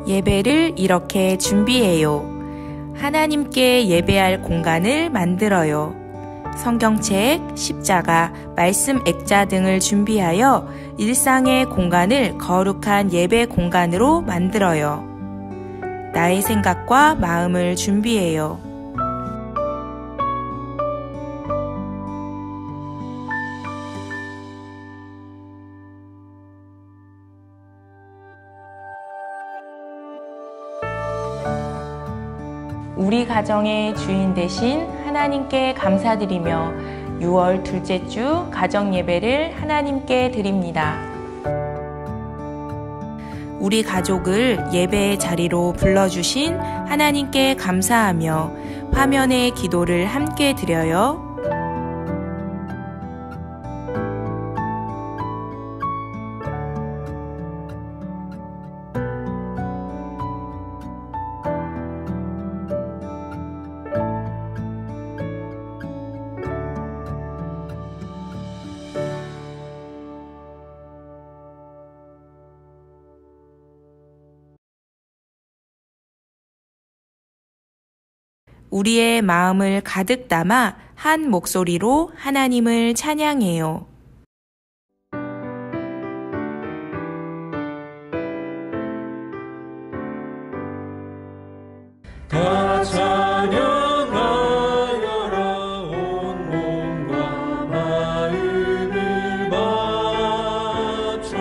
예배를 이렇게 준비해요. 하나님께 예배할 공간을 만들어요. 성경책, 십자가, 말씀 액자 등을 준비하여 일상의 공간을 거룩한 예배 공간으로 만들어요. 나의 생각과 마음을 준비해요. 우리 가정의 주인 되신 하나님께 감사드리며 6월 둘째 주 가정 예배를 하나님께 드립니다. 우리 가족을 예배의 자리로 불러주신 하나님께 감사하며 화면의 기도를 함께 드려요. 우리의 마음을 가득 담아 한 목소리로 하나님을 찬양해요. 다 찬양하여라 온 몸과 마음을 바쳐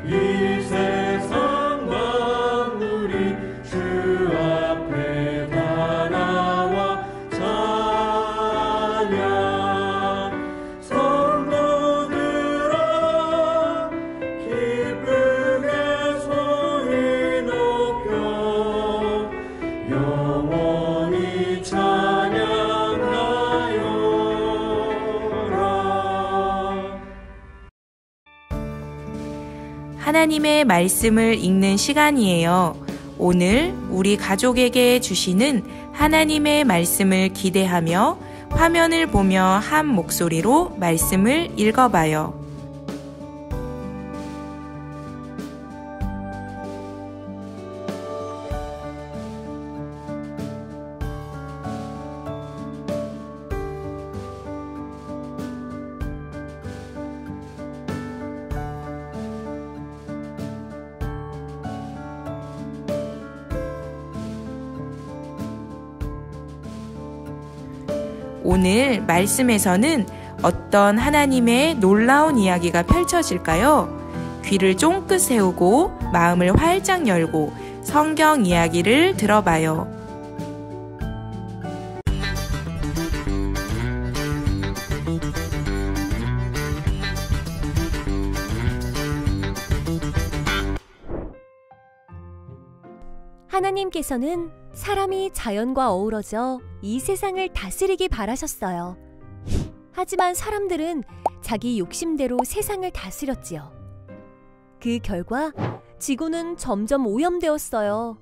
이 세상 만물이 주 앞에 다 나와 찬양 성도들아 기쁘게 소리 높여 영원히 찬양하여라. 하나님의 말씀을 읽는 시간이에요. 오늘 우리 가족에게 주시는 하나님의 말씀을 기대하며 화면을 보며 한 목소리로 말씀을 읽어봐요. 오늘 말씀에서는 어떤 하나님의 놀라운 이야기가 펼쳐질까요? 귀를 쫑긋 세우고 마음을 활짝 열고 성경 이야기를 들어봐요. 하나님께서는 사람이 자연과 어우러져 이 세상을 다스리기 바라셨어요. 하지만 사람들은 자기 욕심대로 세상을 다스렸지요. 그 결과 지구는 점점 오염되었어요.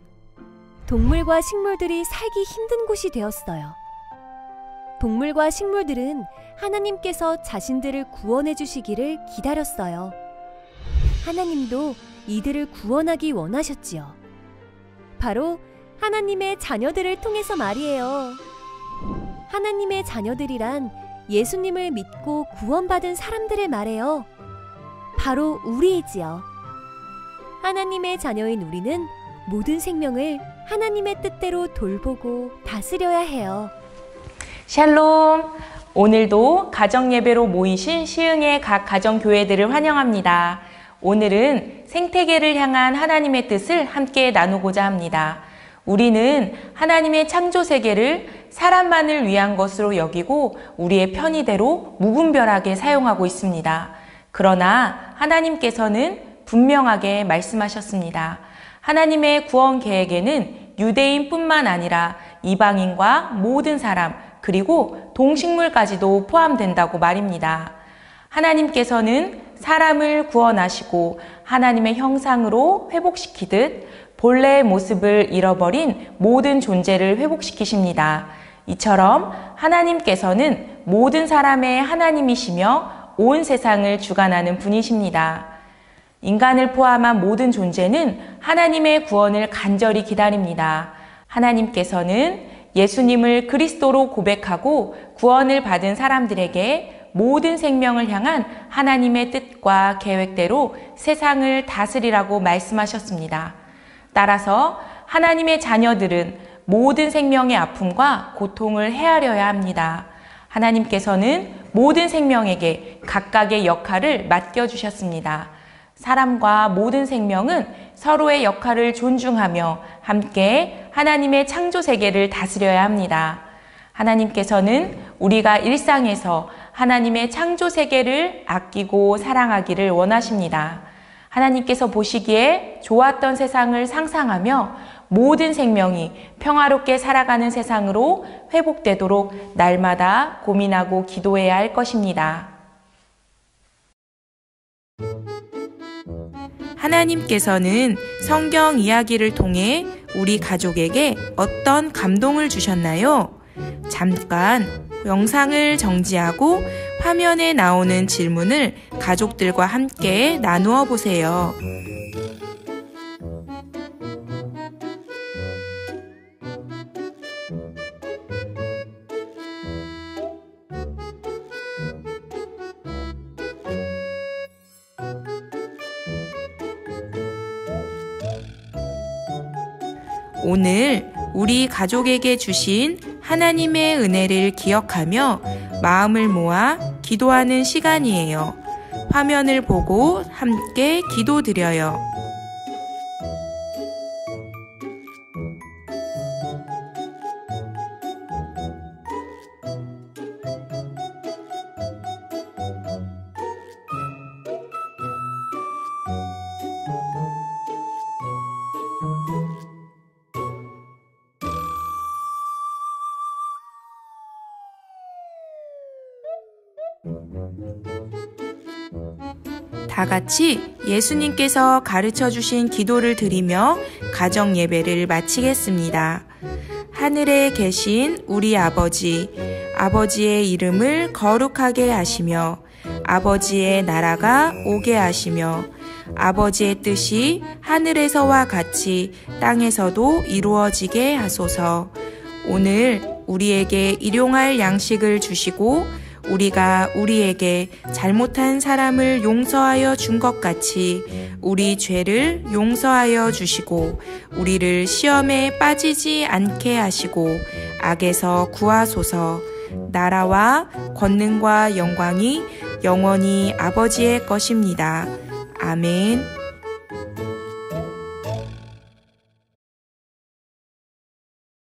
동물과 식물들이 살기 힘든 곳이 되었어요. 동물과 식물들은 하나님께서 자신들을 구원해 주시기를 기다렸어요. 하나님도 이들을 구원하기 원하셨지요. 바로 하나님의 자녀들을 통해서 말이에요. 하나님의 자녀들이란 예수님을 믿고 구원받은 사람들을 말해요. 바로 우리이지요. 하나님의 자녀인 우리는 모든 생명을 하나님의 뜻대로 돌보고 다스려야 해요. 샬롬! 오늘도 가정예배로 모이신 시흥의 각 가정교회들을 환영합니다. 오늘은 생태계를 향한 하나님의 뜻을 함께 나누고자 합니다. 우리는 하나님의 창조세계를 사람만을 위한 것으로 여기고 우리의 편의대로 무분별하게 사용하고 있습니다. 그러나 하나님께서는 분명하게 말씀하셨습니다. 하나님의 구원 계획에는 유대인뿐만 아니라 이방인과 모든 사람 그리고 동식물까지도 포함된다고 말입니다. 하나님께서는 사람을 구원하시고 하나님의 형상으로 회복시키듯 본래의 모습을 잃어버린 모든 존재를 회복시키십니다. 이처럼 하나님께서는 모든 사람의 하나님이시며 온 세상을 주관하는 분이십니다. 인간을 포함한 모든 존재는 하나님의 구원을 간절히 기다립니다. 하나님께서는 예수님을 그리스도로 고백하고 구원을 받은 사람들에게 모든 생명을 향한 하나님의 뜻과 계획대로 세상을 다스리라고 말씀하셨습니다. 따라서 하나님의 자녀들은 모든 생명의 아픔과 고통을 헤아려야 합니다. 하나님께서는 모든 생명에게 각각의 역할을 맡겨주셨습니다. 사람과 모든 생명은 서로의 역할을 존중하며 함께 하나님의 창조 세계를 다스려야 합니다. 하나님께서는 우리가 일상에서 하나님의 창조 세계를 아끼고 사랑하기를 원하십니다. 하나님께서 보시기에 좋았던 세상을 상상하며 모든 생명이 평화롭게 살아가는 세상으로 회복되도록 날마다 고민하고 기도해야 할 것입니다. 하나님께서는 성경 이야기를 통해 우리 가족에게 어떤 감동을 주셨나요? 잠깐 영상을 정지하고 화면에 나오는 질문을 가족들과 함께 나누어 보세요. 오늘 우리 가족에게 주신 하나님의 은혜를 기억하며 마음을 모아 기도하는 시간이에요. 화면을 보고 함께 기도드려요. 다 같이 예수님께서 가르쳐 주신 기도를 드리며 가정 예배를 마치겠습니다. 하늘에 계신 우리 아버지, 아버지의 이름을 거룩하게 하시며 아버지의 나라가 오게 하시며 아버지의 뜻이 하늘에서와 같이 땅에서도 이루어지게 하소서. 오늘 우리에게 일용할 양식을 주시고 우리가 우리에게 잘못한 사람을 용서하여 준 것 같이 우리 죄를 용서하여 주시고 우리를 시험에 빠지지 않게 하시고 악에서 구하소서. 나라와 권능과 영광이 영원히 아버지의 것입니다. 아멘.